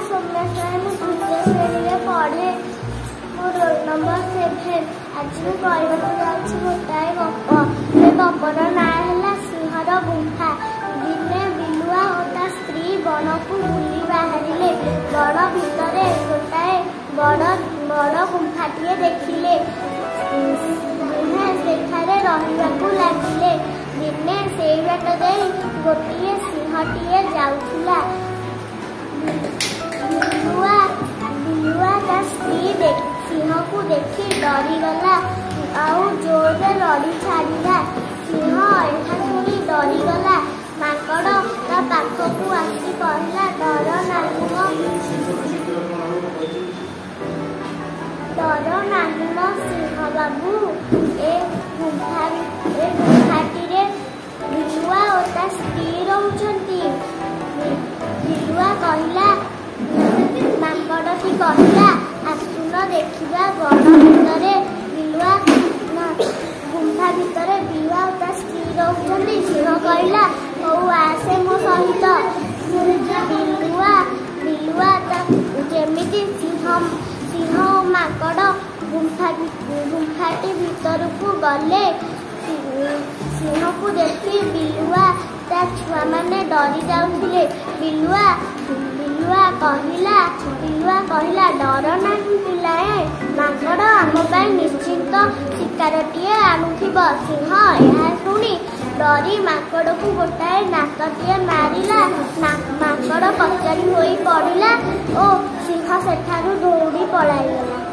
सोमेश्वर मु तृतीय श्रेणी में पढ़े मो रोल नंबर 7। आज मैं कहूँ गोटाए गप से गपर ना है सिंहर गुंफा। दिने बिलुआ और ता स्त्री बण को बुली बाहरिले। बण भितर गोटाए बड़ बड़ गुंफाटे देखिले। सेठारे रहिबाकू लागिले। दिने से बाट दे गोटे सिंहटीए जाउथिला। बिलुआ ता स्त्री सिंह को देखी डरीगला आउ जोर लड़ी छाड़ा। सिंह एहा शुणी डरीगला। माकड़ ता पाखकू आसी कहला डर नाही म सिंह बाबू। ए गुंफाटी बिलुआ और ता स्त्री रहउछंती। बिलुआ कहला माकड़टी कहला आसुन देखिबा बण भितर बिलुआ गुंफा भितर बिलुआ और ता स्त्री रहउछंती। सिंह कहला हौ आसे मो सहित। बिलुआ ता जेमिति सिंह माकड़ गुंफाटी भितर को गले। सिंह को देखी बिलुआ ता छुआ माने डरी जाउथिले। बिलुआ कहला डर नाही पिलाए। माकड़ आम पाई निश्चिंत शिकारटीए आणुथिब। सिंह ଏହା ଶୁଣି डरी माकड़ को गोटाए नाकटीए मारिला। माकड़ कचारी होई पड़िला ओ सिंह सेठारू दौड़ी पଳାଇଗଲା।